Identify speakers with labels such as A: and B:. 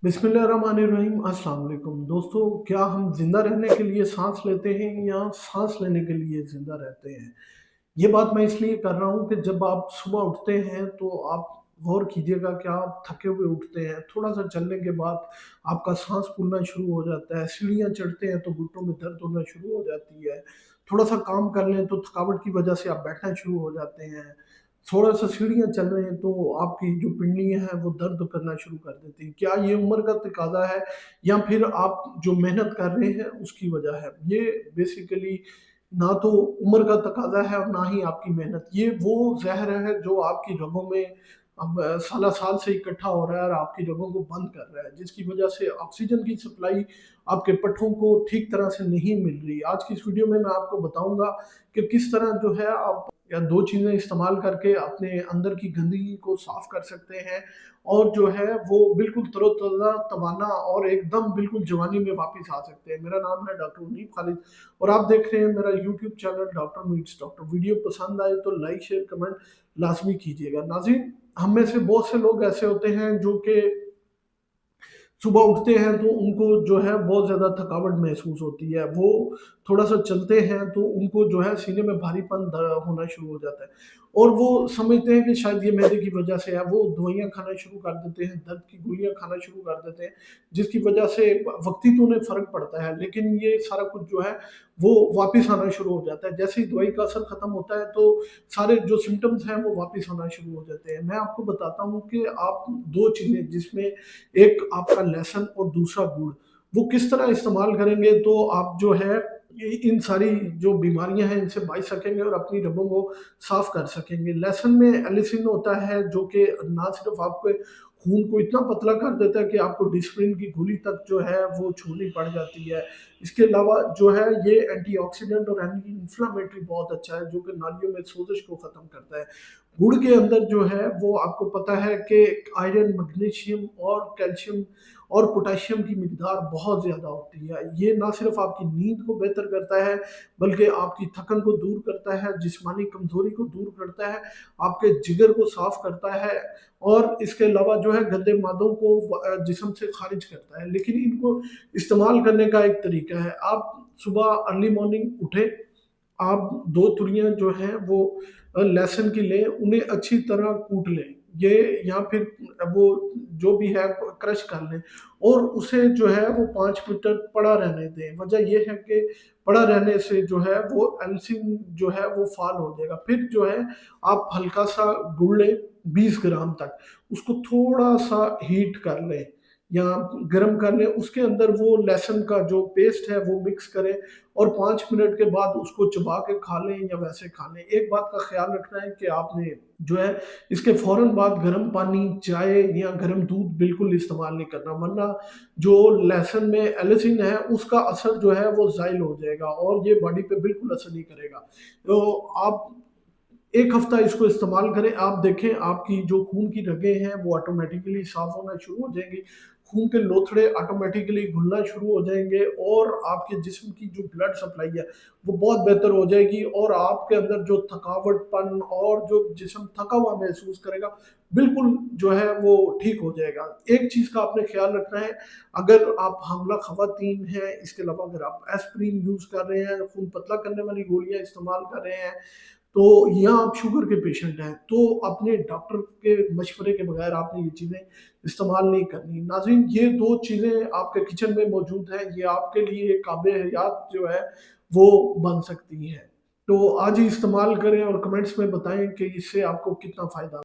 A: बिस्मिल्लाहिर्रहमानिर्रहीम। अस्सलाम वालेकुम दोस्तों, क्या हम जिंदा रहने के लिए सांस लेते हैं या सांस लेने के लिए जिंदा रहते हैं? ये बात मैं इसलिए कर रहा हूँ कि जब आप सुबह उठते हैं तो आप गौर कीजिएगा कि आप थके हुए उठते हैं। थोड़ा सा चलने के बाद आपका सांस फूलना शुरू हो जाता है, सीढ़ियाँ चढ़ते हैं तो घुटनों में दर्द होना शुरू हो जाती है। थोड़ा सा काम कर लें तो थकावट की वजह से आप बैठना शुरू हो जाते हैं। थोड़ा सा सीढ़ियाँ चल रहे हैं तो आपकी जो पिंडलियाँ हैं वो दर्द करना शुरू कर देती हैं। क्या ये उम्र का तकाज़ा है या फिर आप जो मेहनत कर रहे हैं उसकी वजह है? ये बेसिकली ना तो उम्र का तकाज़ा है और ना ही आपकी मेहनत। ये वो ज़हर है जो आपकी रगों में अब साला-साल से इकट्ठा हो रहा है और आपकी रगों को बंद कर रहा है, जिसकी वजह से ऑक्सीजन की सप्लाई आपके पट्ठों को ठीक तरह से नहीं मिल रही। आज की इस वीडियो में मैं आपको बताऊँगा कि किस तरह जो है आप या 2 चीज़ें इस्तेमाल करके अपने अंदर की गंदगी को साफ़ कर सकते हैं और जो है वो बिल्कुल तरोताज़ा, तवाना और एकदम बिल्कुल जवानी में वापस आ सकते हैं। मेरा नाम है डॉक्टर मुनीब खालिद और आप देख रहे हैं मेरा YouTube channel doctor meets doctor. Video पसंद आए तो लाइक, शेयर, कमेंट लाज़मी कीजिएगा। नाज़रीन, हम में से बहुत से लोग ऐसे होते हैं जो कि सुबह उठते हैं तो उनको जो है बहुत ज़्यादा थकावट महसूस होती है। वो थोड़ा-सा चलते हैं तो उनको जो है सीने में भारीपन होना शुरू हो जाता है और वो समझते हैं कि शायद ये मैदे की वजह से है। वो दवाइयाँ खाना शुरू कर देते हैं, दर्द की गोलियाँ खाना शुरू कर देते हैं, जिसकी वजह से वक़्ती तो उन्हें फ़र्क पड़ता है, लेकिन ये सारा कुछ जो है वो वापिस आना शुरू हो जाता है। जैसे ही दवाई का असर खत्म होता है तो सारे जो सिम्पटम्स हैं वो वापिस आना शुरू हो जाते हैं। मैं आपको बताता हूँ कि आप 2 चीज़ें जिसमें एक आपका लहसुन और दूसरा गुड़, वो किस तरह इस्तेमाल करेंगे तो आप जो है इन सारी जो बीमारियाँ हैं इनसे बच सकेंगे और अपनी रगों को साफ़ कर सकेंगे। लहसुन में एलिसिन होता है जो कि ना सिर्फ़ आपके खून को इतना पतला कर देता है कि आपको डिस्प्रिन की गोली तक जो है वो छोड़नी पड़ जाती है। इसके अलावा जो है ये एंटीऑक्सीडेंट और एंटी इन्फ्लेमेटरी बहुत अच्छा है जो कि नालियों में सोज़श को ख़त्म करता है। गुड़ के अंदर जो है वो आपको पता है कि आयरन, मैग्नीशियम और कैल्शियम और पोटेशियम की मिकदार बहुत ज़्यादा होती है। ये ना सिर्फ़ आपकी नींद को बेहतर करता है, बल्कि आपकी थकन को दूर करता है, जिस्मानी कमज़ोरी को दूर करता है, आपके जिगर को साफ़ करता है और इसके अलावा जो है गंदे मादों को जिस्म से ख़ारिज करता है। लेकिन इनको इस्तेमाल करने का एक तरीका है। आप सुबह अर्ली मॉर्निंग उठें, आप 2 तुरियाँ जो हैं वो लहसुन की लें, उन्हें अच्छी तरह कूट लें। ये या फिर वो जो भी है क्रश कर लें और उसे जो है वो 5 मिनट तक पड़ा रहने दें। वजह ये है कि पड़ा रहने से जो है वो एल्सिन जो है वो फ़ाल हो जाएगा। फिर जो है आप हल्का-सा गुड़ लें 20 ग्राम तक, उसको थोड़ा-सा हीट कर लें या गरम कर लें, उसके अंदर वो लहसुन का जो पेस्ट है वो मिक्स करें और 5 मिनट के बाद उसको चबा के खा लें या वैसे खा लें। एक बात का ख़्याल रखना है कि आपने जो है इसके फ़ौरन बाद गर्म पानी, चाय या गर्म दूध बिल्कुल इस्तेमाल नहीं करना, वरना जो लहसुन में एलिसिन है उसका असर जो है वो ज़ाइल हो जाएगा और ये बॉडी पे बिल्कुल असर नहीं करेगा। तो आप 1 हफ्ता इसको इस्तेमाल करें, आप देखें आपकी जो खून की रगें हैं वो ऑटोमैटिकली साफ़ होना शुरू हो जाएँगी। खून के लोथड़े ऑटोमैटिकली घुलना शुरू हो जाएँगे और आपके जिस्म की जो ब्लड सप्लाई है वो बहुत बेहतर हो जाएगी और आपके अंदर जो थकावटपन और जो जिस्म थका हुआ महसूस करेगा, बिल्कुल जो है वो ठीक हो जाएगा। एक चीज़ का आपने ख़्याल रखना है, अगर आप हामिला ख़वातीन हैं, इसके अलावा अगर आप एस्पिरिन यूज़ कर रहे हैं, खून पतला करने वाली गोलियाँ इस्तेमाल कर रहे हैं, तो या आप शुगर के पेशेंट हैं, तो अपने डॉक्टर के मशवरे के बगैर आपने ये चीज़ें इस्तेमाल नहीं करनी। नाज़रीन, ये 2 चीज़ें आपके किचन में मौजूद हैं, ये आपके लिए काबे-हयात जो है वो बन सकती हैं। तो आज ही इस्तेमाल करें और कमेंट्स में बताएँ कि इससे आपको कितना फ़ायदा